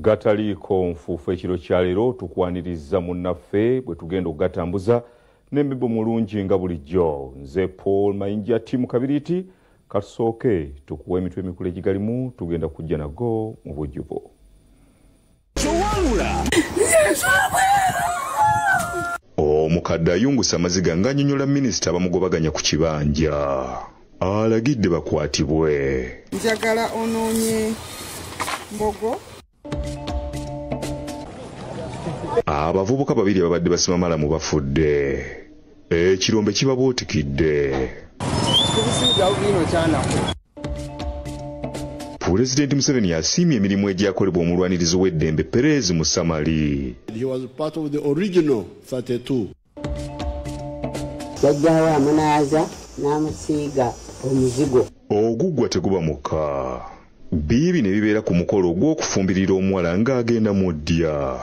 Gataliiko nfuufu ekiro kya leero tukwaniriza munnaffe bwe tugenda okugatambuza n'emibbo mulungi nga bulijjo. Nze Paul Mayinja timu Kabiriiti katusooke tukuwa emitwe emikulu egigalimu tugenda kujja nago mu bujjubo. Omukadde ayungusa amaziga ng'annyonnyola minisita bamugobaganya ku kibanja. Alagidde bakwatibwe. Njagala onoonye mbogo. Abavubuka babiri ababadde basima malamu bafudde. Ekirombe kibabuutikidde. Pulezidenti Museveni asiimye emirimu egyakolebwa omulwanirizi w'eddembe Perez Musamali. He was part of the original 32. Yajjawo amunaaza n'amusiiga omuzigo. Oguggwa teguba muka. Bibi ne bibeera ku mukolo ogw'okufumbirira omuwala ng'agenda mu ddya.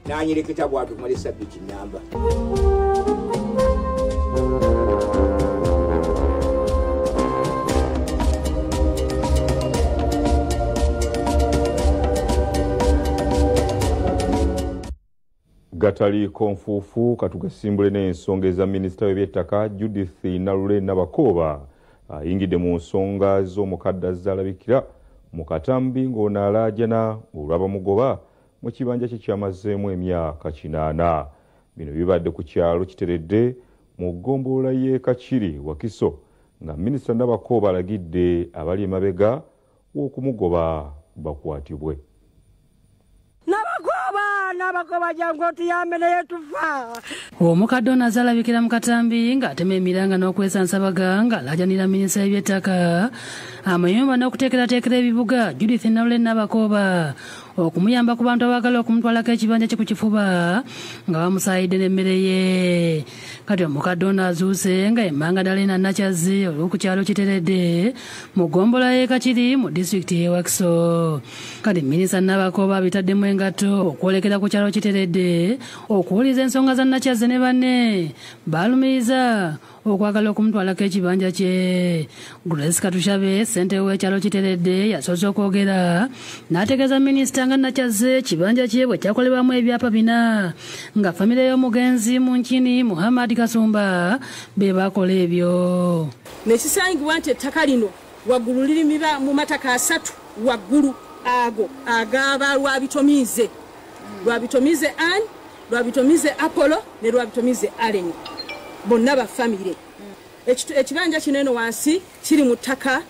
Nanyireketa bwatu mwali sabbiiti namba. Gataliiko nfuufu katugasimbule n'ensonga eza minisita w'ebyettaka Judith Nalule Nabakooba ayingidde mu nsonga z'omukadde azaalabikira mu katambi ng'onaalaajana olw'abamugoba mu kibanja kye kyamazeemu emyaka 8. Bino bibadde ku kyalo Kiteredde mu ggombolola y'e Kakiri Wakiso nga minisita Nabakooba alagidde abali emabega w'okumugoba bakwatibwe. Nabakooba jangu otuyambe naye tufa. Omukadde ono azaalabikira mu katambi ng'atema emiranga n'okwesa nsabaga ng'alaajanira minisita w'ebyettaka amayumba n'okuteekerateekera ebibuga Judith Nalule Nabakooba okumuyamba ku bantu abaagala okumutwalako ekibanja kye ku kifuba nga bamusaayidde n'emmere ye. Kati omukadde ono azuuse nga emmanga Dalina Nakyazzi olw'oku kyalo Kiteredde mu ggombolola y'e Kakiri mu disitulikiti y'e Wakiso. Kati minisita Nabakooba abitaddemu engatto okwolekera ku kyalo Kiteredde okuwuliza ensonga za Nakyazzi ne banne baalumiriza okwagala okumutwalako ekibanja kye. Grace Katushabe ssentebe w'ekyalo Kiteredde yasoose okwogera n'ategeeza minisita nga Nakyazzi ekibanja kye bwe kyakolebwamu ebyapa bina nga famire y'omugenzi Munkini Muhammad Kasumba be bakola ebyo. Nekisangibwa nti ettaka lino waggulu liri mu mataka 3 waggulu ago agaba Lwabitomize Anne, Lwabitomize Apollo ne Lwabitomize Allen. Bonna ba famire. Ekibanja kino eno wansi kiri mu ttaka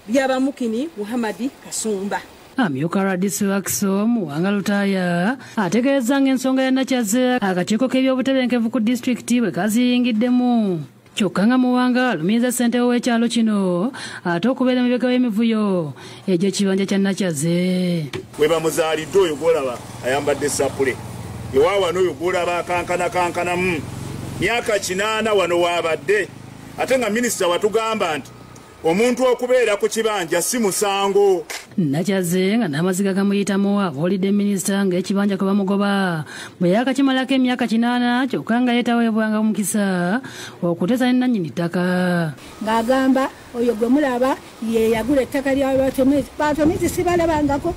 ly'Abamukini Muhammad Kasumba. Amyuka Radisi Wakiso Muwanga Lutaaya ategeeza ng'ensonga ya Nakyazzi akakiiko k'ebyobutebenkevu ku disitulikiti bwe kaziyingiddemu. Kyokka nga Muwanga alumiriza ssentebe w'ekyalo kino ate okubeera emabega w'emivuyo egy'ekibanja kya Nakyazzi. We bamuzaalidde oyo gw'olaba ayambadde sapule. Ewaawa n'oyo gw'olaba akankanamu. Myaka 8 wano waabadde. Ate nga minisita watugamba nti omuntu okubeera ku kibanja si musango. Nakyazzi nga n'amaziga gamuyitamu abuulidde minisita ng'ekibanja kwe bamugoba bwe yakakimalako emyaka 8 kyokka nga yeetaweebwanga omukisa okuteesa ne nannyini ttaka. Ng'agamba oyo gwe mulaba ye yagula ettaka lya Batomizi. Batomizi sibalabangako,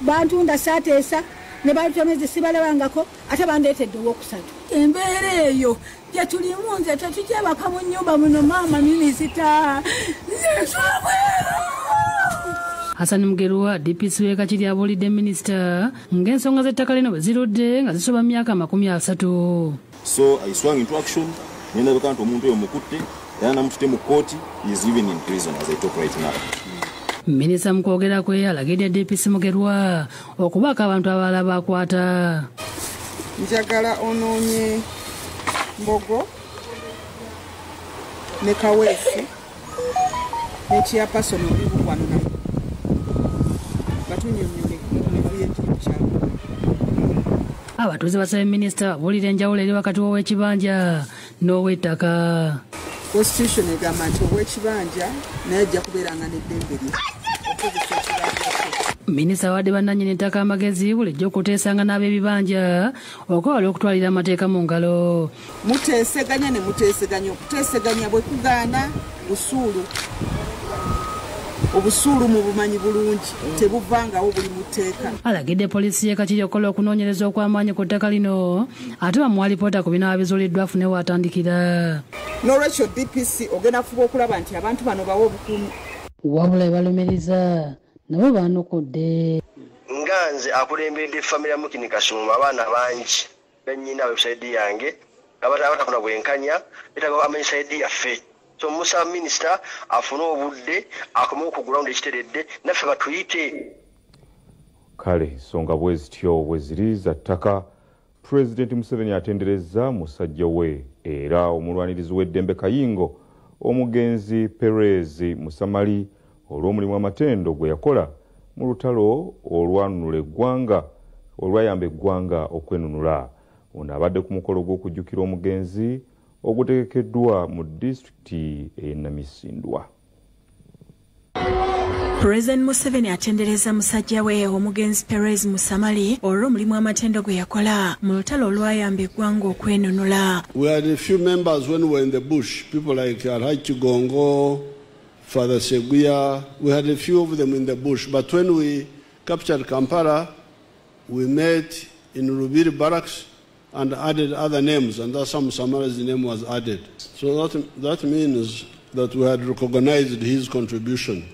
bantunda saateesa ne Batomizi sibalabangako ate bandeetedde ow'okusatu. Embeera eyo gye tulimu nze tetugyebaka mu nnyumba muno maama minisita. Hassan Mugerwa DPC w'e Kakiri abuulidde minisita ng'ensonga z'ettaka lino bwe zirudde nga zisoba myaka 30. So I swung into action. Nendabeka nti omuntu oyo mukutte era namututte mu kooti. He is living in prison as I talk right now. Minisita mu kwogera kwe alagidde DPC Mugerwa okubaka abantu abalala bakwata. Njagala onoonye mbogo ne kaweesi n'ekiyapaso n'obibukwano nabo batunyonyole mubivuye kyalo. Abatuuze basabye minisita babuulira enjawulo eri wakati w'ow'ekibanja n'ow'ettaka. Constitution egamba nti ow'ekibanja naye ajja kubeeranga n'eddembe lye. Minisita wadde bannannyini ettaka amagezi bulijjo okuteesanga n'ab'ebibanja okwewala okutwalira amateeka mu ngalo. Muteeseganya ne muteeseganya. Okuteeseganya bwe kugaana busuulu. obusuulu mu bumanyi bulungi tebuvangawo buli mu tteeka. Alagidde poliisi y'e Kakiri okukola okunoonyereza okw'amaanyi ku ttaka lino ate bamuwa alipoota ku binaaba bizuuliddwa afune waatandikira. N'olwekyo DPC ogenda kufuba okulaba nti abantu bano bawa obukuumi. Wabula balumiriza nabo baanukudde. Nga nze akulembedde famire ya Mukini Kasumba abaana bangi bennyina website yange abatakuna bwenkanya betaga amanyisa edi yaffe. So Musa Minister afuna obudde akome okugulawunda ekiteredde naffe batuyite. Kale songa bwezityo bweziri za ttaka President Museveni atendereza musajja we era omulwanirizi w'eddembe Kayingo omugenzi Perez Musamali olw'omulimu amatendo gwe yakola mu lutalo olwayamba eggwanga okwenunula. Ono abadde ku mukolo gw'okujjukira omugenzi ogutegekeddwa mu disitulikiti e Namisindwa. President Museveni atendereza musajja we omugenzi Perez Musamali olw'omulimu amatendo gwe yakola mu lutalo olwayamba eggwanga okwenunula. We had a few members when we were in the bush, people like Alhaji Gongo, Father Seguya. We had a few of them in the bush, but when we captured Kampala, we met in Rubiri Barracks and added other names, and that's how Musamali's name was added. So that means that we had recognized his contribution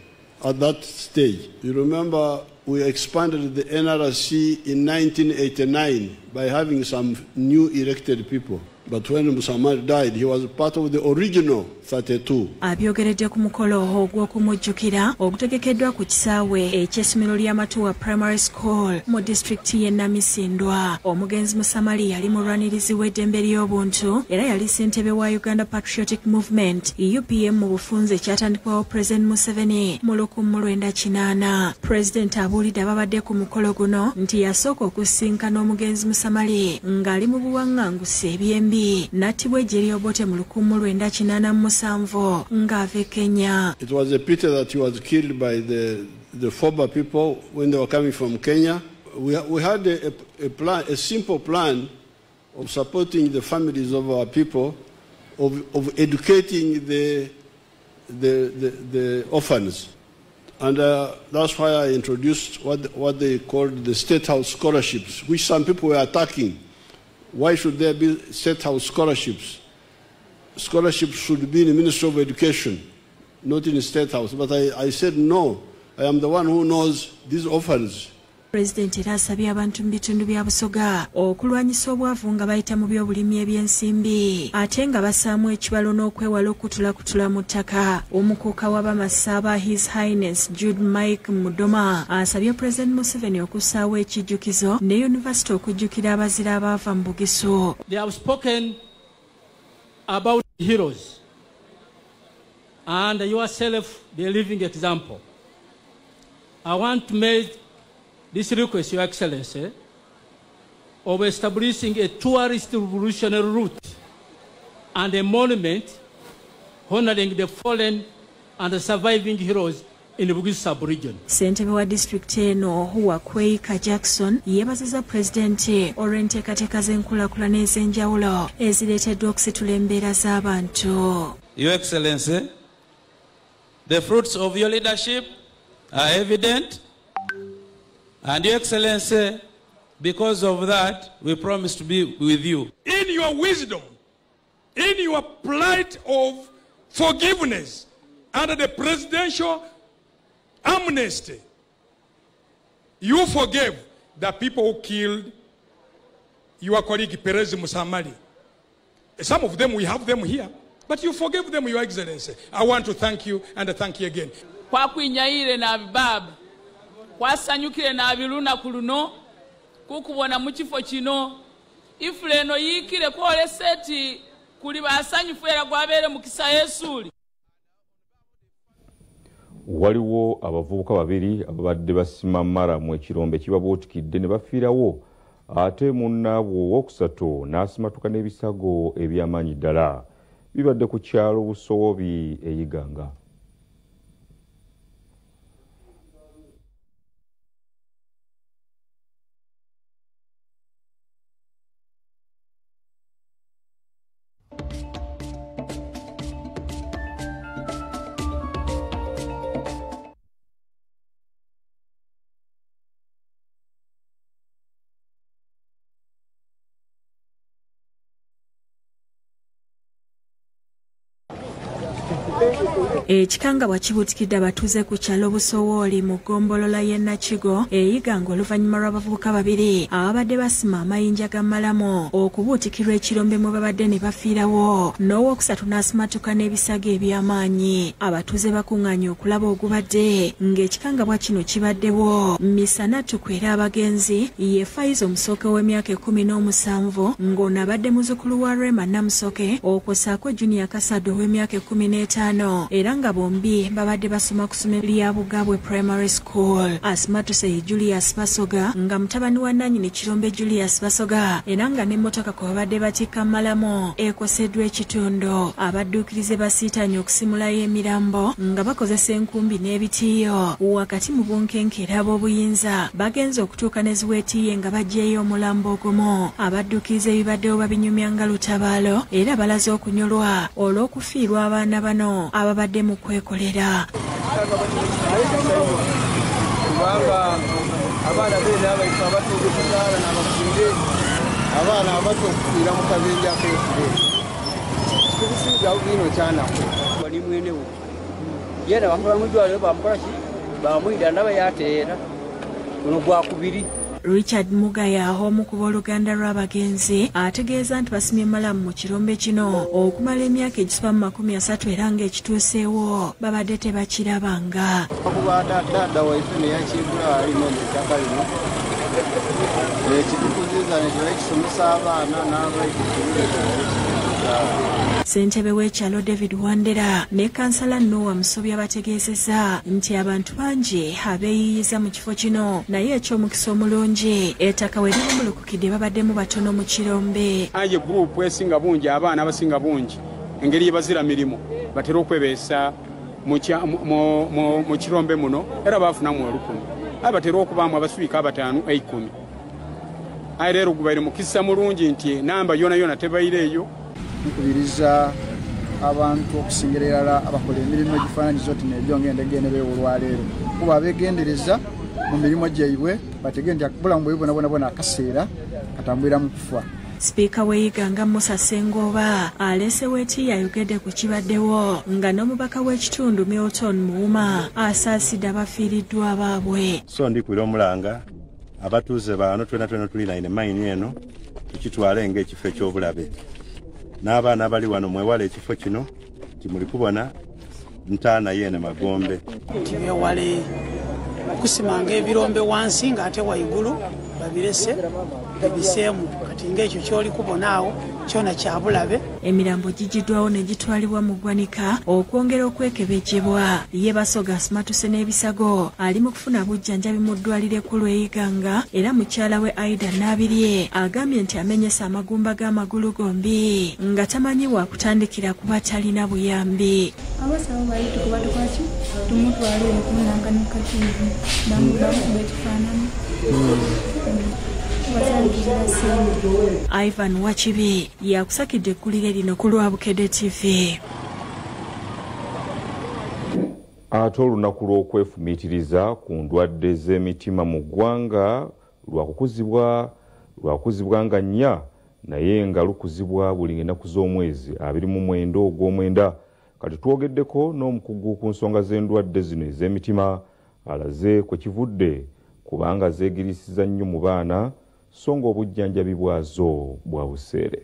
at that stage. You remember we expanded the NRC in 1989 by having some new elected people. But when Musamali died, he was part of the original 32. Abyogeredde ku mukolo ogw'okumujjukira ogutegekeddwa ku kisaawe eky'essomero ly'Amatuwa Primary School mu disitulikiti y'e Namisindwa. Omugenzi Musamali yali mulwanirizi w'eddembe ly'obuntu era yali ssentebe wa Uganda Patriotic Movement UPM mu bufunze ekyatandikwawo President Museveni mu 1980. President abuulidde ababadde ku mukolo guno nti yasooka okusinkana omugenzi Musamali ng'ali mu buwaŋŋanguse eby'embi nattibwa eggye ly'Obote mu 1987 ng'ava e Kenya. It was a pity that he was killed by the Foba people when they were coming from Kenya. We had a simple plan of supporting the families of our people, of educating the orphans. And that's why I introduced what they called the State House scholarships, which some people were attacking. Why should there be State House scholarships? Scholarships should be in the Ministry of Education, not in the State House. But I said no. I am the one who knows these orphans. President era asabye abantu mu bitundu bya Busoga okulwanyisa obwavu nga bayita mu by'obulimi eby'ensimbi ate nga basaamu ekibalo n'okwewala okutulakutula mu ttaka. Omukuuka w'Abamasaaba His Highness Jude Mike Mudoma asabye President Museveni okussaawo ekijjukizo ne University okujjukira abazira abaava mu Bugisu. They have spoken about heroes and yourself the living example. I want to make this request, Your Excellency, of establishing a tourist revolutionary route and a monument honoring the fallen and the surviving heroes in the Bugisu sub-region. Ssentebe wa district eno Wakweika Jackson yeebazizza Pulezidenti olw'enteekateeka z'enkulaakulana ez'enjawulo ezireeteddwa okusitula embeera z'abantu. Your Excellency, the fruits of your leadership are evident. And Your Excellency, because of that, we promise to be with you. In your wisdom, in your plight of forgiveness under the presidential amnesty, you forgave the people who killed your colleague Perez Musamali. Some of them, we have them here, but you forgave them, Your Excellency. I want to thank you and thank you again. Kwakwinyayire na bibabu kwasanyukire n'abiruna ku luno kukubona mu kifo kino ifuleno yikire kwolesa eti kuli basanyufu era gwabeere mukisa Yesuuli. Waliwo abavubuka babiri ababadde basima mara mu ekirombe kibabuutikidde ne bafiirawo ate munnaabwe owookusatu n'asimatuka n'ebisago eby'amaanyi ddala. Bibadde ku kyalo Busowobi eyiganga. Ekikanga bwakibutikidde abatuuze ku kyalo Busowooli mu ggombolola y'e Nakigo eyiganga oluvannyuma lw'abavubuka babiri ababadde basima amayinja ga malamu okubuutikirwa ekirombe mwe babadde ne bafiirawo n'owookusatu n'asimatuka n'ebisago eby'amaanyi. Abatuuze bakuŋŋaanye okulaba ogubadde ng'ekikangabwa kino kibaddewo misana tukwera abagenzi ye Faiza omusooke w'emyaka 17 ng'ono abadde muzzukulu wa Rema Namusoke okwosaako Junior Kasado ow'emyaka 15 era nga bombi babadde basoma ku ssomero lya Bugabwe Primary School. Asimatuse Julius Basoga nga mutabani wa nannyini kirombe Julius Basoga era nga n'emmotoka kwe babadde batikka malamu ekoseddwa ekitundu. Abadduukirize basiitanye okusimulayo emirambo nga bakozesa enkumbi n'ebitiiyo wakati mu bunkenkeera ab'obuyinza bagenze okutuuka ne ziweetiiye nga baggyeyo omulambo ogumu. Abadduukirize ebibaddewo babinyumya nga lutabaalo era balaze okunyolwa olw'okufiirwa abaana bano ababadde mu kwekolera. Kubanga abaana beena abaife abatuuka okuzaala n'abafumbe abaana abato okufiira mu kabenja ak'ekire tubisinzawo bino kyanaku bali mwenewo yena bamukola mudwaliro bamukola ki bamwida ndaba yateera guno gwakubiri. Richard Mugaya omu ku booluganda lw'abagenzi ategeeza nti basimye malamu mu kirombe kino okumala emyaka egisoba mu 30 era ng'ekituuseewo babadde tebakirabanga. Okuba dada waife neyakiddwa alina ettaka lino ekitukuziza nekibakisomesa abaana n'abaikikirire. Ssentebe w'ekyalo David Wandera ne kansala Noah Musobya bategeezezza nti abantu bangi abeeyiyiza mu kifo kino naye eky'omukisa omulungi ettaka we lirimulukukidde babaddemu batono mu kirombe. Aye gurupu esinga bungi abaana abasinga bungi engeri ye bazira mirimu batera okwebeesa mu kirombe muno era baafunamu 10,000 aye batera okubaamu abaswika 5 10. Aye leero gubaire mukisa mulungi nti namba yona yona tebaireeyo. Nkubiriza abantu okusingira ddala abakola emirimu egifaananyiza oti nebyo ng'endege olwaleero kuba abeegendereza mu mirimu gyaibwe bategee nti akubulamu bwe bwona akaseera katambulira mu kufa. Sipiika w'eyiganga Musa Ssengoba alese weeti yayogedde ku kibaddewo nga n'omubaka w'ekitundu Milton Muuma asaasidde abafiiriddwa baabwe. So ndikwira omulanga abatuuze baano twena tulinaine mayini eno tukitwale ng'ekifo eky'obulabe. N'abaana abali wano mwewale ekifo kino timuli kubona ntaana yeene Magombe. Tiwewale okusimanga ebirombe wansi ng'ate waigulu babirese babiseemu kati ng'ekyo ky'oli kubona awo kyona kya bulabe. Emirambo gigiddwawo ne gitwalibwa mu ggwanika okwongera okwekebejjebwa. Ye Basoga asimatuse n'ebisago ali mu kufuna bujjanjabi mu ddwaliro ekkulu eyiganga era mukyala we Aida Nabirye agambye nti amenyesa amagumba g'amagulu gombi nga tamanyi wa kutandikira kuba talina buyambi. Abasawo bali tukubatukaki tumutwale okumulanga n'ekatiivu bamukuba ekifaananyi. Ivan Wachibi yakusakidde eggulire lino ku Lwabukedde TV. Ate olunaku lw'okwefumiitiriza ku ndwadde z'emitima mu ggwanga lwakuzibwa nga 4 naye nga lukuzibwa buli ennaku z'omwezi 29 ogw'omwenda. Kati twogeddeko n'omukugu ku nsonga z'endwadde zino ez'emitima alaze kwe kivudde kubanga zeegirisiza nnyo mu baana so ng'obujjanjabi bwazo bwa buseere.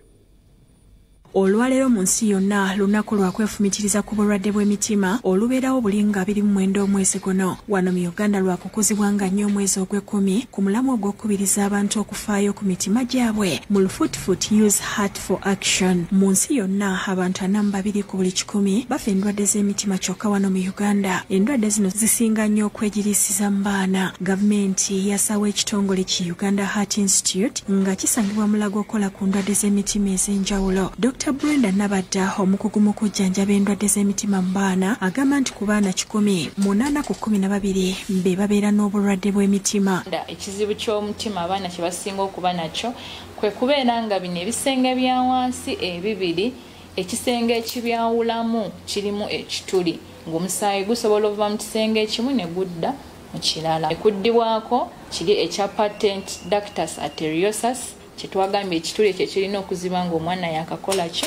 Olwaleero mu nsi yonna lunaku lwa kwefumitiriza ku bulwadde bw'emitima olubeerawo buli nga 29 omwezi guno. Wano mu Uganda lwakukuzibwa nga 4 omwezi ogw'ekumi ku mulamu ogw'okukubiriza abantu okufaayo ku mitima gyabwe mu Lufuutfuut Use Heart for Action. Mu nsi yonna abantu 42 ku buli 100 bafa endwadde z'emitima kyokka wano mu Uganda. Endwadde zino zisinga nnyo okwegirisiza mu baana. Gavumenti yasawo ekitongole ki Uganda Heart Institute nga kisangibwa mulago okola ku ndwadde z'emitima ez'enjawulo. Dr. Brenda Nabadda omukugu mu kujjanjaba endwadde z'emitima mu baana agamba nti ku baana 100 8 ku 12 be babeera n'obulwadde bw'emitima. Ekizibu ky'omutima abaana kye basinga okuba nakyo kwe kubeera nga bino ebisenge bya wansi ebibiri ekisenge ekibyawulamu kirimu ekituli ng'omusaayi gusobola okuva mu kisenge ekimu ne gudda mu kirala. Ekuddibwako kiri ekya patent ductus arteriosus kyetwagambye ekituli ekyo kirina okuziba ng'omwana yakakola ki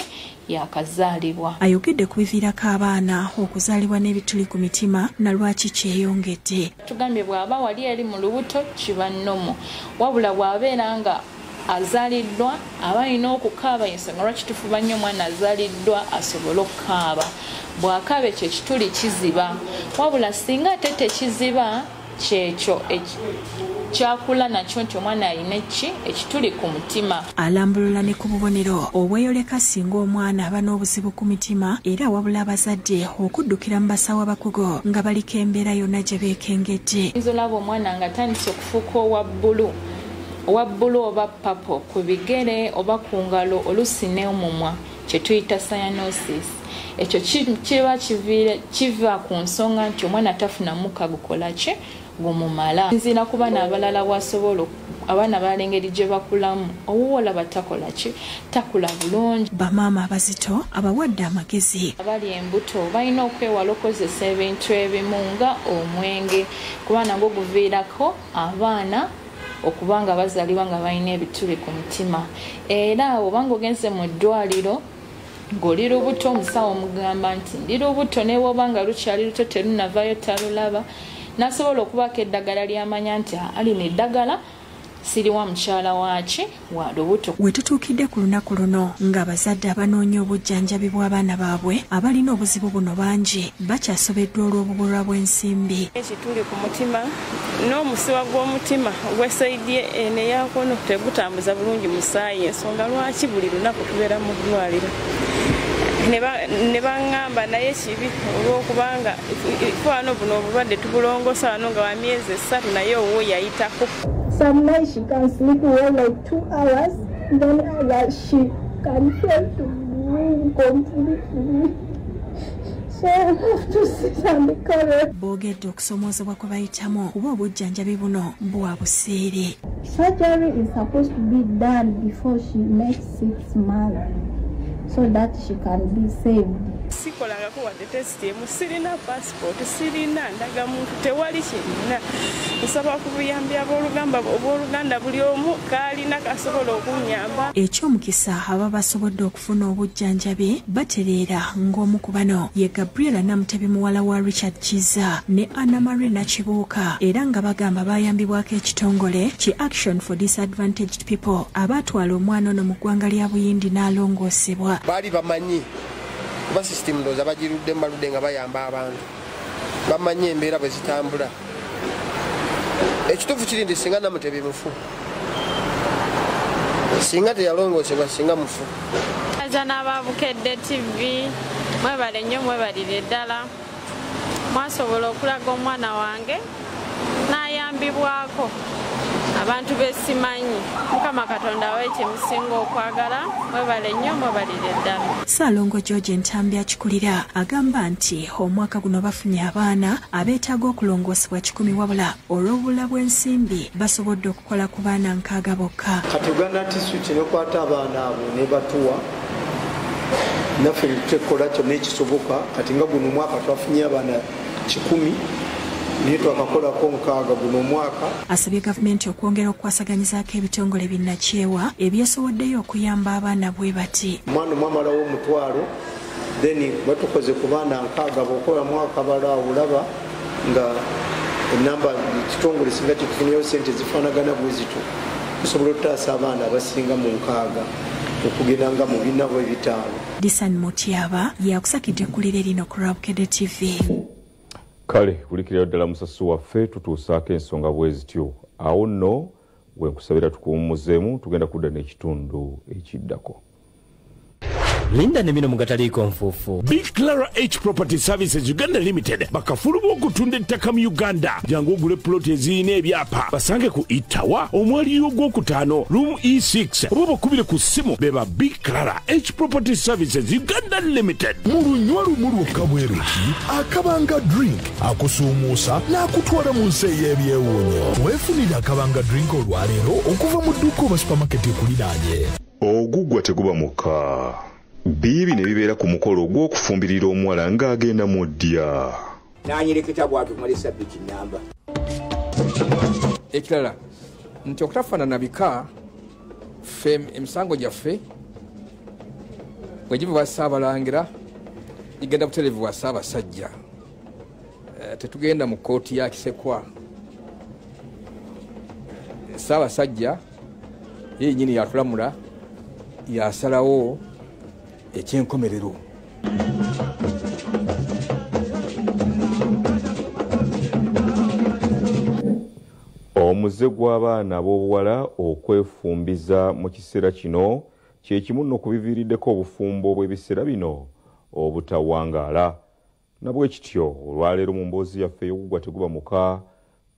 yakazaalibwa. Ayogedde ku biviirako abaana okuzaalibwa n'ebituli ku mitima na lwaki kyeyongedde. Tugambye bw'aba wali eri mu lubuto kiba nnomo, wabula bw'abeera nga azaaliddwa aba alina okukaaba, ensonga lwaki tufuba nnyo omwana azaaliddwa asobole okukaaba. Bw'akaaba ekyo ekituli kiziba, wabula singa ate tekiziba kyekyo kyakula nakyo nti omwana alina ekituli ku mutima. Alambulula ne ku bubonero obweyoleka singa omwana aba n'obuzibu ku mitima era wabula abazadde okuddukira mu basawo abakugu nga baliko embeera yonna gye beekengedde. Olaba omwana nga atandise okufuuka owa bbulu oba papo ku bigere oba ku ngalo oluusi n'omumwa kye tuyita cyanosis. Ekyo kiva ku nsonga nti omwana tafuna mukka gukola ki gumumala. Nzina ku baana abalala bwasobola abaana balengeri gye bakulamu owuwola batakola ki takula bulungi. Bamaama abazito abawadde amagezi abali embuto balina okwewala okozesa ebintu ebimu nga omwenge kuba nagwo guviirako abaana okubanga bazaalibwa nga balina ebituli ku mutima. Era obanga ogenze mu ddwaliro ng'oli lubuto omusawo omugamba nti ndi lubuto naye bw'obanga lukyali luto terunavayo talulaba nasobola okubaako eddagala ly'amanya nti alina eddagala siriwa mukyala waaki wa lubuto. We tutuukidde ku lunaku luno ng'abazadde abanoonya obujjanjabi bw'abaana baabwe abalina obuzibu buno bangi bakyasobeddwa olw'obubulwa bw'ensimbi. Ekituli ku mutima n'omusiwa gw'omutima ogw'esayidi eno ey'akono tegutambuza bulungi musaayi, ensonga lwaki buli lunaku tubeera mu ddwaliro. Ne baŋŋamba naye kibi olw'okubanga wano buno obulwadde tubulongosa wano nga wa myezi 3 naye owo yayitako. Some nights she can sleep well like 2 hours, then others she can fail to breathe completely. So I have to sit on the corridor. Boogedde okusomoozebwa kwe bayitamu kuba obujjanjabi buno bwa buseere. Surgery is supposed to be done before she makes 6 months so that she can be saved. Sikolangako wadde test emu, sirina passport, sirina ndagamuntu, tewali kirina. Nsaba ku buyambi obw'Oluganda buli omu kaalina kasobola okunyamba. Ekyomukisa aba basobodde okufuna obujjanjabi batereera ng'omu ku bano ye Gabriela Namutebi muwala wa Richard Kiza ne Anna Marina Kibuuka era nga bagamba bayambibwako ekitongole ki Action for Disadvantaged People abaatwala omwana ono mu ggwanga lya Buyindi n'alongoosebwa. Baali bamanyi kuba sisitimu ndowooza bagirudde mbaludde nga bayamba abantu bamanyi embeera bwe zitambula. Ekituufu kiri nti singa Namutebi mufu, singa teyalongoosebwa singa mufu. Aza n'ababukedde TV mwebale nnyo mwebalire ddala mwasobola okulaga omwana wange n'ayambibwako abantu besimanyi. Mukama Katonda awe kyemusinga okwagala mwebale nnyo mwebalire ddala. Ssaalongo George Ntambi akikulira agamba nti omwaka guno bafunye abaana abeetaaga okulongoosebwa 100 wabula olw'obula bw'ensimbi basobodde okukola ku baana 6 bokka. Kati Uganda District nekwata abaana abo ne batuwa naffe tutekola kyonna ekisoboka. Kati nga guno omwaka twafunye abaana 10 naye twakakolako 6 guno omwaka. Asabye gavumenti okwongera okukwasaganyizaako ebitongole binnakyewa ebyasoboddeyo okuyamba abaana bwe bati. Omwana omwamalawo 1,000 then batukoze ku baana 6 bokola mwaka balaawo olaba nga enamba ekitongole singa kitufunyeyo sente zifaanagana bwe zito tusobola okutaasa abaana abasinga mu 6 okugenda nga mu 4 bwe 5. Disan Mutyaba yakusakidde ekkulire lino ku Rabukedde TV. Kale kulikira ddala musasi waffe tutuusaako ensonga bwe zityo. Awo nno bwe nkusabira tukuwummuzeemu tugenda kudda n'ekitundu ekiddako. Linda ne bino mugataliiko nfuufu. Big Clara H Property Services Uganda Limited bakafulu b'okutunda ettaka mu Uganda. Jangu ogule ploti ezirina ebyapa basange ku Itawa omwaliiro ogwokutaano room E6 oba bakubire ku ssimu beba Big Clara H Property Services Uganda Limited. Mu lunywa lumu lwokka bweruki akabanga drink akusuumuusa n'akutwala mu nsi ey'ebyewuunyo. Weefunire akabanga drink olwaleero okuva mu dduuka oba supamaketi ekuliraanye. Oguggwa teguba muka. Bibi ne bibeera ku mukolo ogw'okufumbirira omuwala ng'agenda mu ddya. Nanyereketa bwatu mwali sabbiti namba. Ekirala nti okutafaanana bika emisango gyaffe bwe giva Ssaabalangira igenda butereevibwa Ssaabasajja. Tetugenda mu kkooti ya Kisekwa. Ssaabasajja yennyini yatulamula yasalawo ekyenkomerero. Omuze gw'abaana ab'obuwala okwefumbiza mu kiseera kino kye kimu nno kubiviiriddeko obufumbo bw'ebiseera bino obutawangaala. Nabwe kityo olwaleero mu mboozi yaffe ey'okugwa teguba muka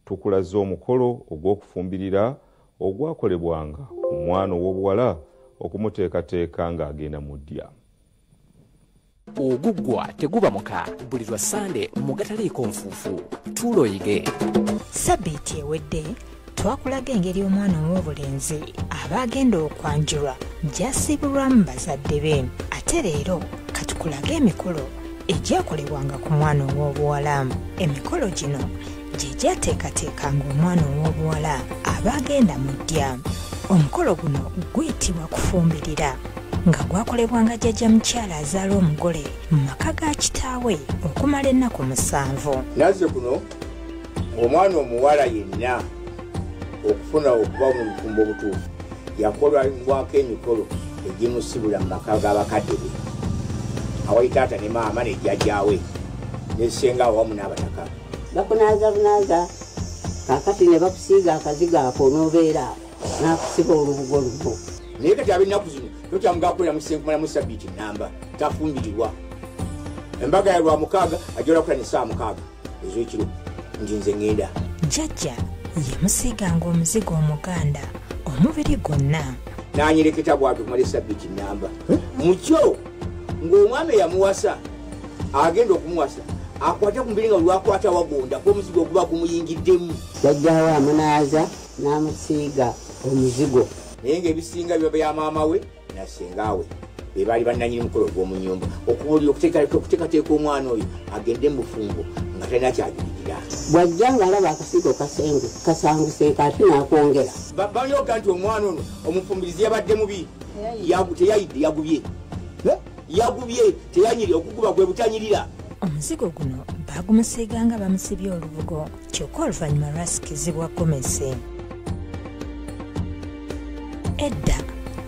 tukulaze omukolo ogw'okufumbirira ogwakolebwanga omwana ow'obuwala okumuteekateeka ng'agenda mu ddya. Ogugwa teguba muka buli lwa Sande mu gataliiko nfuufu. Tuloyige. Sabbiiti ewedde twakulaga engeri omwana ow'obulenzi aba agenda okwanjulwa gy'asiibulwamu bazadde be. Ate leero katukulage emikolo egyakolebwanga ku mwana ow'obuwala. Emikolo gino gye gyateekateekanga omwana ow'obuwala aba agenda mu ddya. Omukolo guno guyitibwa kufumbirira nga gwakolebwanga jjajja mukyala azaala omugole mu maka ga kitaawe okumala ennaku 7. Nazze kuno omwana omuwala yenna okufuna okuba mu bufumbo obutuufu yakolwako emikolo egimusibula mu maka g'abakadde be awali taata ne maama ne jjajjaawe ne ssenga awamu n'abataka. Bakunaaza kaakati ne bakusiiga akaziga ako n'obeera n'akusiba olubugo luno. Naye kati ab'ennaku zino tokyamugakolera musenkumalamu Sabbiiti nnamba tafumbirwa. Embaga ya lwa 6 ajola kula ne saa 6 ez'ekiro nti nze ŋŋenda. Jjajja yamusiiganga omuzigo omuganda omubiri gwonna. N'anyereketa bw'atyo kumala Sabbiiti nnamba. Mukyo ng'omwami eyamuwasa agenda okumuwasa akwate ku mubiri nga lwakwata wagonda kw'omuzigo oguba gumuyingiddemu. Jjajjaawe amunaaza n'amusiiga omuzigo. Naye ng'ebisinga biba bya maama we na ssengaawe be baali bannannyini mukolo gw'omu nnyumba okubuulira okuteekateeka omwana oyo agende mu bufumbo nga talina kyajuliririra. Bw'ajja ng'alaba akasiigo kasanguseeko ate n'akwongera. Balyoga nti omwana ono omufumbirizi yabadde mubi teyayidde yagubye teyanyiri okuguba gwe butanyirira. Omuzigo guno baagumusiiganga bamusibye olubugo kyokka oluvannyuma lwasikizibwa Gomesi. Edda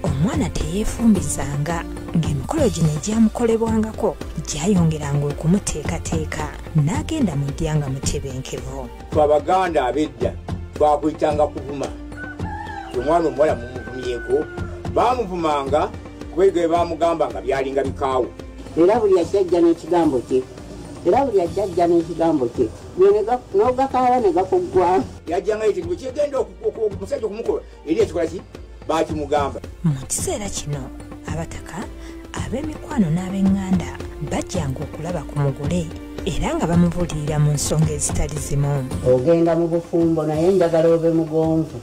omwana teyeefumbizanga ng'emikolo gino egyamukolebwangako gyayongeranga okumuteekateeka n'agenda mu ddya nga mutebenkevu. Abaganda ab'edda twakuyitanga kuvuma. Omwana omuwala mumuvumyeko baamuvumanga kubega baamugamba nga byalinga bikaawo. Era buli ajjajja n'ekigambo kye. N'ogakaala ne gakuggwa. Yajjanga yiti bwe kyegenda omusajja okumukola eri ekikola ki baakimugamba. Mu kiseera kino abataka ab'emikwano n'ab'eŋŋanda bajjanga okulaba ku mugule era nga bamubuulirira mu nsonga ezitali zimu. Ogenda mu bufumbo naye njagala obe mugonvu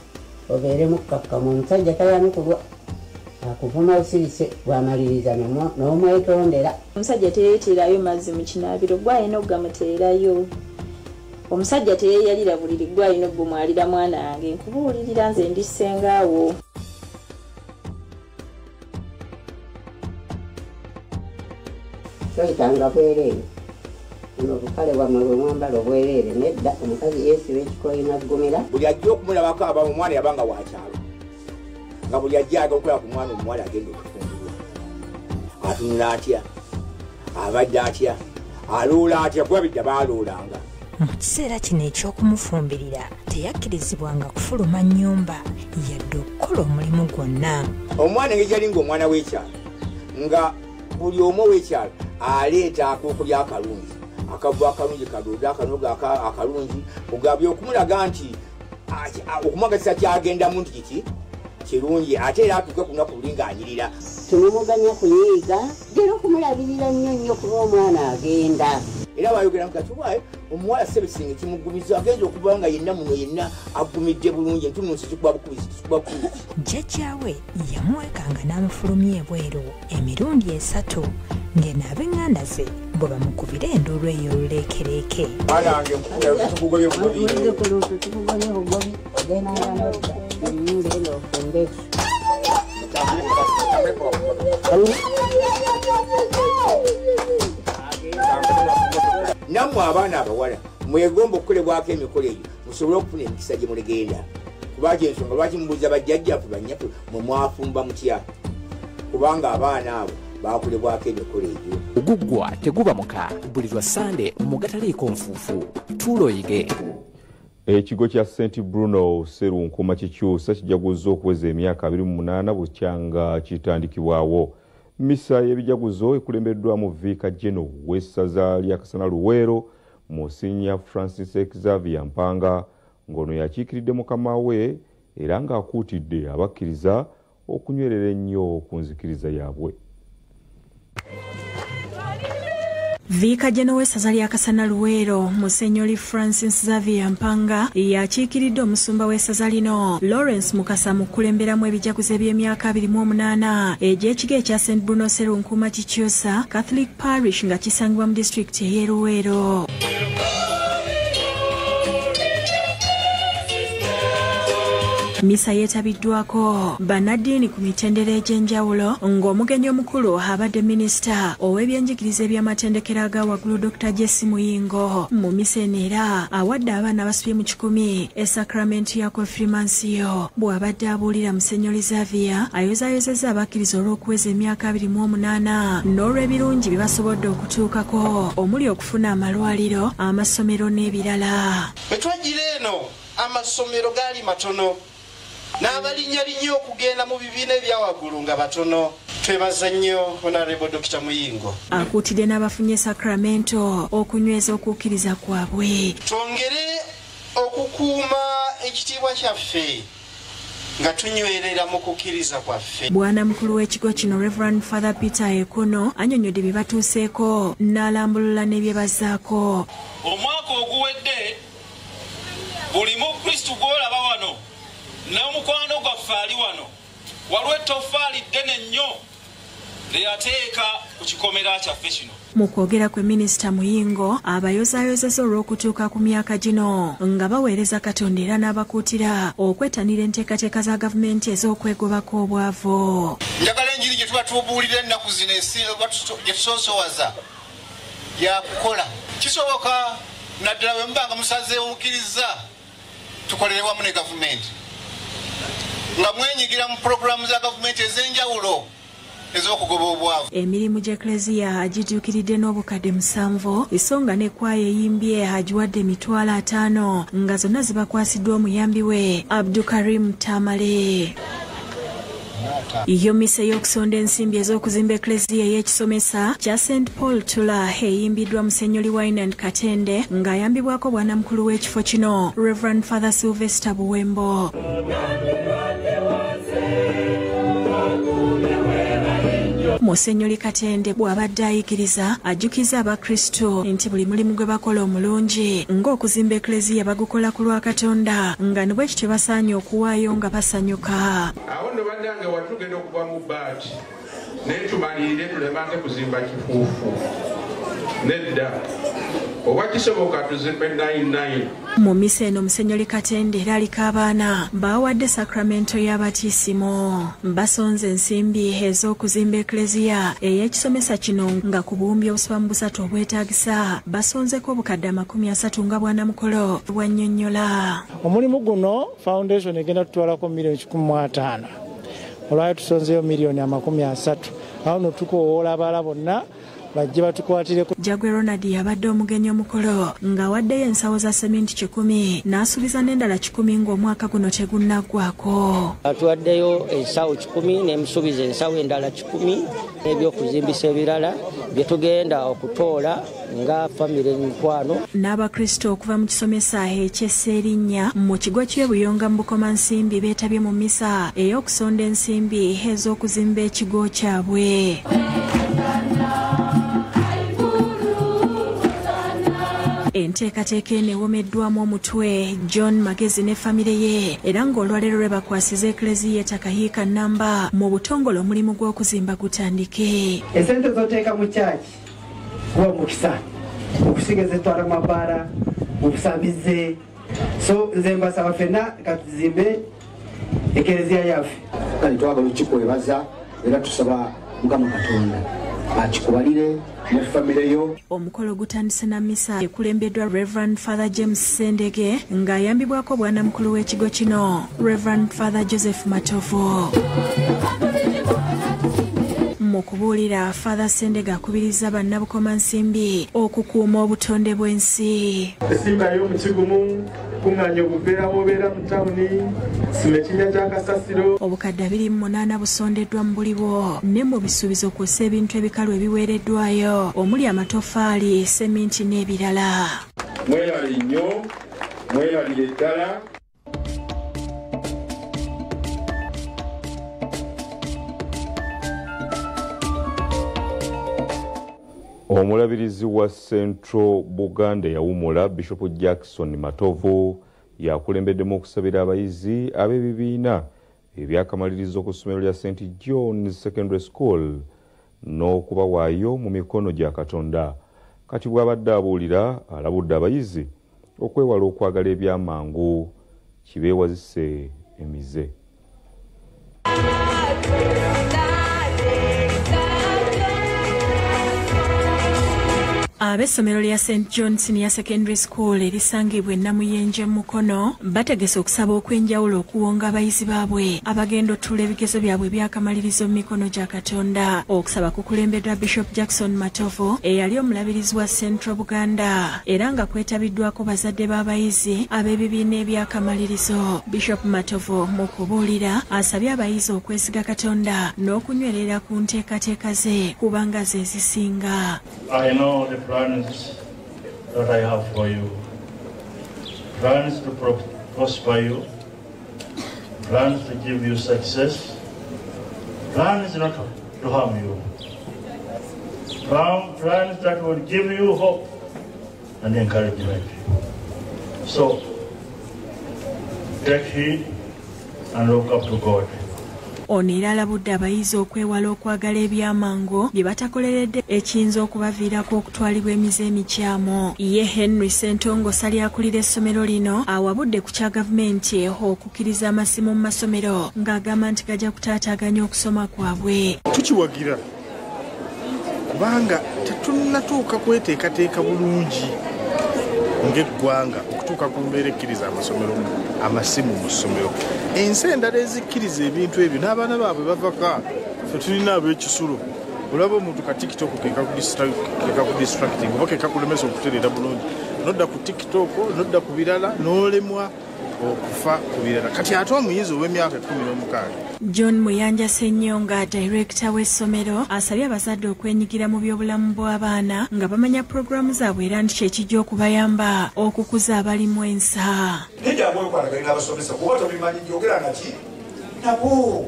obeere mukkakkamu. Omusajja tayanukulwa akuvuma osirise bwamaliriza n'omwetondera. Omusajja teyeeterayo mazzi mu kinaabiro gwalina okugamuteerayo. Omusajja teyeeyalira buliri gwalina okugumwalira mwana wange nkubuulirira nze ndi ssengaawo. Toyitanga bwereere buno obukale bwammwe bwe mwambala obwereere nedda omukazi yeesiba ekikoyi naggumira. Buli ajja okumulabako aba omwana yabanga wakyalo nga buli ajja okulaba ku mwana omuwala agenda okufumbirwa atunula atya abadde atya aloola atya gwabidde baaloolanga. Mu kiseera kino eky'okumufumbirira teyakkirizibwanga kufuluma nnyumba yadde okukola omulimu gwonna. Omwana engeri yali ng'omwana w'ekyalo nga buli omu ow'ekyalo aleeta akooko ly'akalungi akavu akalungi kadoodo akanoga akalungi ogabye okumulaga nti okumwagazisa kyagendamu nti kiki kirungi ate era atuuke ku lunaku luli ng'anyirira. Tumumuganya kunyiiga gera okumulabirira nnyo nnyo kuba omwana agenda. Era bayogera mukati waayo omuwala Sebesinga ekimugumiza agenza okuba nga yenna muno yenna agumidde bulungi entunuusi zikuba bukubizi. Jjajjaawe yamuwekanga n'amufulumya ebweru emirundi 3 ng'eno ab'eŋŋanda ze bwe bamukubira enduulu ey'oluleekereeke. nammwe abaana abawala mwegomba okukolebwako emikolo egyo musobole okufuna emikisa gye mulegenda kubaki ensonga lwaki mubuuza bajjajjaffe banyaffe mwe mwafumba mutya kubanga abaana abo bakolebwako emikolo egyo oguggwa teguba muka buli lwa sande mugataliiko nfuufu tuloyige. Ekigo kya St Bruno Serunkuma kikyusa kijaguza okuweza emyaka 28 bukyanga kitandikibwawo. Misa y'ebijaguzo ekulembeddwamu Vicar General w'essaza lya Kasana Luweero Monsignor Francis Xavier Mpanga ng'ono yakiikiridde mukama we era ng'akuutidde abakkiriza okunywerera ennyo ku nzikiriza yaabwe. Vicar General w'essaza lya Kasana Luweero Monsignor Francis Xavier Mpanga yakiikiridde omusumba w'essaza lino Lawrence Mukasa mu kulemberamu ebijaguzo by'emyaka 28 egy'ekigo ekya St Bruno Serunkuma Kikyusa Catholic Parish nga kisangibwa mu district y'e Luweero. Misa yeetabiddwako bannaddiini ku mitendera egy'enjawulo ng'omugenyi omukulu abadde minisita ow'ebyenjigiriza eby'amatendekero aga waggulu Dr. Jesse Muyingo. Mu misa eno era awadde abaana abasubye mu 10 esakramenti ya konfirmansiyo bw'abadde abuulira Musenyoli Xavier ayozaayozezza abakkiriza olw'okuweza emyaka 28 n'olw'ebirungi bye basobodde okutuukako omuli okufuna amalwaliro amasomero n'ebirala. Bwe twajjira eno amasomero gaali matono n'abalinnyalinnya okugenda mu bibiina ebyawaggulu nga batono. Twebaza nnyo Honorable Dr. Muyingo. Akuutidde n'abafunye sakramento okunyweza okukkiriza kwabwe. Twongere okukuuma ekitiibwa kyaffe nga tunywerera mu kukkiriza kwaffe. Bwana mukulu w'ekigo kino Reverend Father Peter Ekuno annyonnyodde bye batuuseeko n'alambulula n'ebyebazzaako. Omwaka oguwedde buli mukristu gw'olaba wano n'omukwano gwaffe ali wano waliwo ettoffaali ddene nnyo lyeyateeka ku kikomera kyaffe kino. Mu kwogera kwe Minisita Muyingo abayozaayozeza olw'okutuuka ku myaka gino nga baweereza Katonda era n'abakuutira okwettanira enteekateeka za gavumenti ez'okwegobako obwavu. Njagala enjiri gye tuba tubuulira ennaku zino gye tusoosowaza yakukola. Kisoboka naddala bwe muba nga musazeewo mukkiriza tukolere wamu ne gavumenti nga mwenyigira mu puroguramu za gavumenti ez'enjawulo ez'okugoba obwavu. Emirimu gy'Eklezia agituukiridde n'obukadde 7 esonga n'ekwaya eyimbye agiwadde emitwalo 5 nga zonna zibakwasiddwa omuyambi we Abdukarim Tamale. Iyo misa y'okusonda ensimbi ez'okuzimba Eklezia y'ekisomesa kya St Paul Tula eyimbiddwa Musenyoli Wynand Katende ng'ayambibwako bwana mukulu w'ekifo kino Reverend Father Sylvester Buwembo. Musenyoli Katende bw'abadde ayikiriza ajjukiza abakristo nti buli mulimu gwe bakola omulungi ng'okuzimba Eklezia bagukola ku lwa Katonda nga ne bwe kityo basaanye okuwaayo nga basanyuka. Awo nno bannange watugenda okuva mu bbaati naye tumalirire tulemaze kuzimba kifuufu nedda oba kisoboka tuzimbe 99. Mu misa eno Musenyoli Katende era aliko abaana baawadde sakramento y'abatiisimo basonze ensimbi ez'okuzimba Eklezia ey'ekisomesa kino nga ku buwumbi obusoba mu 3 obwetaagisa basonzeko obukadde 30 nga bwana mukolo bwannyonnyola. Omulimu guno foundation egenda tutwalako $1,500,000 olwayo tusonzeyo $30,000,000 awo notukowoola abala bonna bajje batukwatireko. Jagwe Ronald yabadde omugenyi omukolo ng'awaddeyo ensawo za sementi 10 n'asuubiza n'endala 10 ng'omwaka guno tegunnaggwako. Atuwaddeyo ensawo 10 n'emusuubiza ensawo endala 10 n'ebyokuzimbisa ebirala bye tugenda okutoola nga famire mikwano. N'abakristo okuva mu kisomesa eky'essa erinnya mu kigo ky'ebuyonga mu Bukomansimbi beetabye mu misa ey'okusonda ensimbi ez'okuzimba ekigo kyabwe. Enteekateeka eno ewomeddwamu omutwe John Magezi ne famire ye era ng'olwaleero lwe bakwasiza Eklezia ettakahiika nnamba mu butongole omulimu gw'okuzimba gutandike. Esente z'oteeka mu kyaki kuba mukisa okusiga ezetwala mabaala obusambize so nze mbasaba ffenna katuzimbe Eklezia yaffe. kale twagala okikwebaza era tusaba Mukama Katonda akikubalire ne famire yo. Omukolo gutandise na misa ekulembeddwa Reverend Father James Sendege ng'ayambibwako bwana mukulu w'ekigo kino Reverend Father Joseph Matovu. Mu kubuulira Father Sendege akubiriza bannabukomansimbi okukuuma obutonde bw'ensi. Esimbayo mu kigumu kunganya obubeera bwobeera mu tawuni sima ekinnya kya kasasiro. Obukadde 28 busondeddwa mu buli bwo ne mu bisuubizo kw'ossa ebintu ebikalu ebiweereddwayo omuli amatofaali, seminti n'ebirala. Mwebale nnyo, mwebalire ddala. Omulabirizi wa Central Buganda yawumula Bishop Jackson Matovu yakulembeddemu okusabira abayizi ab'ebibiina ebyakamalirizo ku ssomero lya St. John's Secondary School n'okubawaayo mu mikono gya Katonda. Kati bw'abadde abuulira alabudde abayizi okwewala okwagala ebyamangu kibeewazise emize. Ab'essomero lya St. John Senior Secondary School erisangibwa Namuyenje Mukono bategese okusaba okwenjawulo okuwonga abayizi baabwe abagenda ottula ebigezo byabwe byakamalirizo mu mikono gya Katonda. Okusaba kukulembeddwa Bishop Jackson Matovu eyali omulabirizi wa Central Buganda era nga kwetabiddwako bazadde b'abayizi ab'ebibiina ebyakamalirizo. Bishop Matovu mu kubuulira asabye abayizi okwesiga Katonda n'okunywerera ku nteekateeka ze kubanga ze zisinga. Plans that I have for you, plans to prosper you, plans to give you success, plans not to harm you, plans that will give you hope and encouragement. So take heed and look up to God. Ono era alabudde abayizi okwewala okwagala ebyamangu bye batakoleredde ekiyinza okubaviirako okutwalibwa emize emikyamu. Ye Henry Sentongo sali akulira essomero lino awabudde ku kya gavumenti okukkiriza amasimu mu masomero ng'agamba nti gajja kutaataaganya okusoma kwabwe. Tukiwagira kubanga tetunnatuuka kweteekateeka bulungi ng'eggwanga okutuuka ku mbeera ekkiriza amasimu mu ssomero. Ensi endala ezikkiriza ebintu ebyo n'abaana baabwe bavaka fe tulina ab'ekisulo olaba omuntu ka tiktok keka ku distracting oba keka kulemesa okutereera bulungi nodda ku tiktok nodda ku birala n'olemwa okufa ku birala kati ate omuyizi ow'emyaka 16. John Muyanja Senyonga director w'essomero asabye abazadde okwenyigira mu by'obulamu bw'abaana nga bamanya programu zaabwe era nti kyekijja okubayamba okukuza abalimu ensa. Nijjabwe okwalagana n'abasomesa kuba tobimanyi njogera naki nabo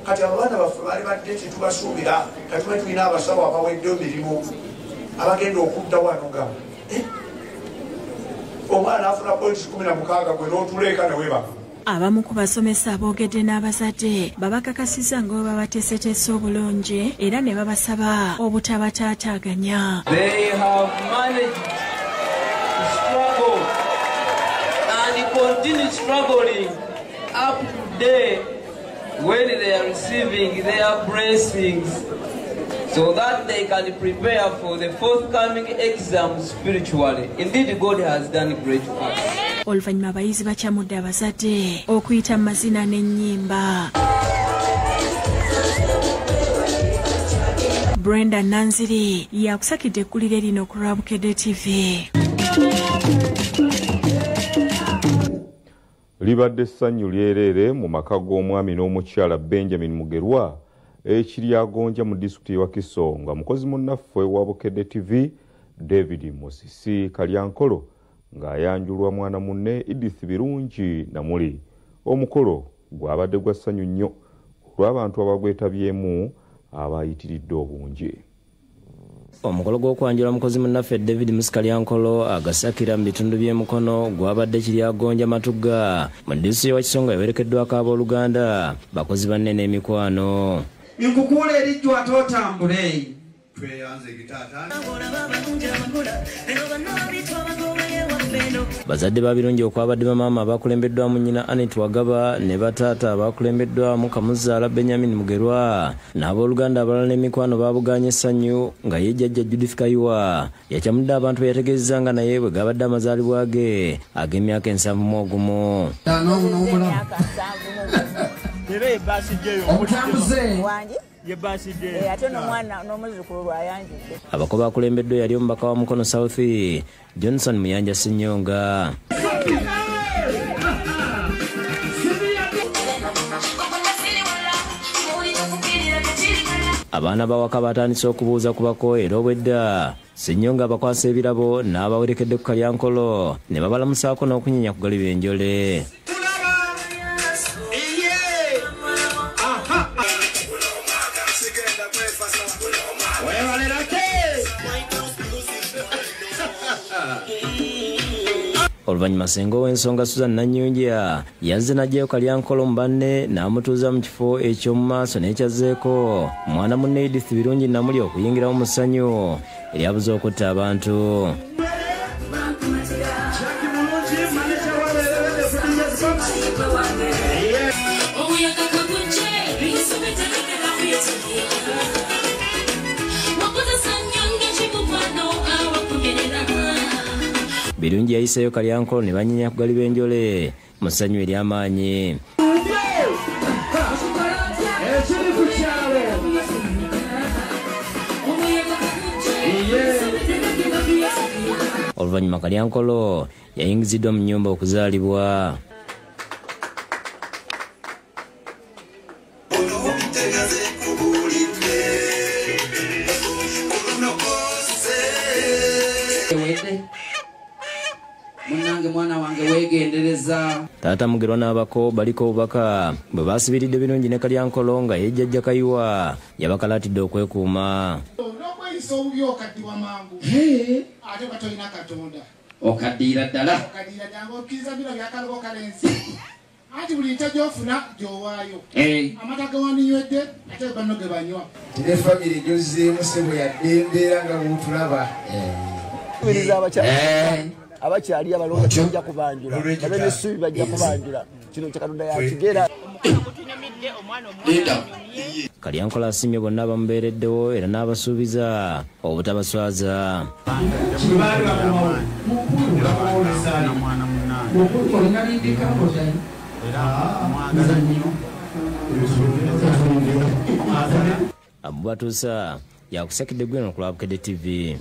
kati abaana baffe baali badde tetubasuubira kati tube tulina abasawo abawedde emirimu abagenda okudda wano nga omwana afuna points 16 gwe n'otuleeka newebaka. Abamu ku basomesa aboogedde n'abazadde babakakasiza nga bwe babateeseteese obulungi era ne babasaba obutabataataaganya. They have managed to struggle and continue struggling up to today when they are receiving their blessings so that they can prepare for the forthcoming exams spiritually. Indeed, God has done great work. Oluvannyuma abayizi bakyamudde abazadde okuyita mu mazina n'ennyimba. Brenda Nanziri yakusakidde ekkulire lino ku Rwabukedde TV. Libadde essanyu lyereere mu maka g'omwami n'omukyala Benjamin Mugerwa ekiri agonja mu disitulikiti y'e Wakiso nga mukozi munnaffe wa Bukedde TV David Mosisi Kalyankolo ng'ayanjulwa mwana munne Edith Birungi Namuli. Omukolo gwabadde gwa ssanyu nnyo olw'abantu abagwetabyemu abayitiridde obungi. Omukolo gw'okwanjula mukozi munnaffe David Musikalyankolo agasakira mu bitundu by'emukono gwabadde kiri agonja Matugga mu disitulikiti y'e Wakiso nga yawerekeddwako abooluganda bakozi banne n'emikwano. Nkukuula erijjo ate otambule. Tweyanze gitaata. bazadde ba birungi okwabadde bamaama abakulembeddwamu nnyina Anet Wagaba ne bataata abakulembeddwamu Kamuzaala Benjamin Mugerwa n'abooluganda abalala n'emikwano baabuganya essanyu nga ye jjajja Judith Kayiwa yakyamudde abantu be yategeezezza nga naye bwe gabadde amazaalibwa ge ag'emyaka 71. Abako bakulembeddwa yali omubaka wa Mukono South Johnson Muyanja Sinyonga. Abaana bawaka batandise okubuuza ku bako era obwedda Sinyonga bakwasa ebirabo n'abawerekedde ku Kalyankolo ne babalamusaako n'okunyinya ku Galiba Enjole. Oluvannyuma Ssenga w'ensonga Susan Nanyunja yazze n'ajjayo Kalyankolo mu banne n'amutuuza mu kifo eky'omu maaso n'ekyazzeeko mwana munne Edith Birungi Namuli okuyingiramu mu ssanyu eryabuze okutta abantu. Birungi yayiseeyo Kalyankolo ne banyinya ku Galiba Enjole mu ssanyu ery'amaanyi. Oluvannyuma Kalyankolo yayingiziddwa mu nnyumba okuzaalibwa. Munange mwana wange wegendereza. Taata Mugerwa n'abako baliko obubaka bwe baasibiridde Birungi ne Kalyankolo nga ye jjajja Kayiwa yabakalaatidde okwekuuma. N'okweyisa obubi okaddiwa mangu ate katolina Katonda okaddiira ddala ng'okkiriza bino byakalogo kalensi ati buli nte gy'ofuna gy'owaayo amata ge waninywedde ate banno ge banywa ne famire gyozzeemu ssebo yadde embeera nga bwotulaba abakyali abalonda bajja kubanjula abe n'essuubi bajja kubanjula kino kye Katonda yakigera. Kalyankolo asiimye bonna abamubeereddewo era n'abasuubiza obutabaswaza. Abubatuusa yakusekidde Gweno ku Lwabukedde TV.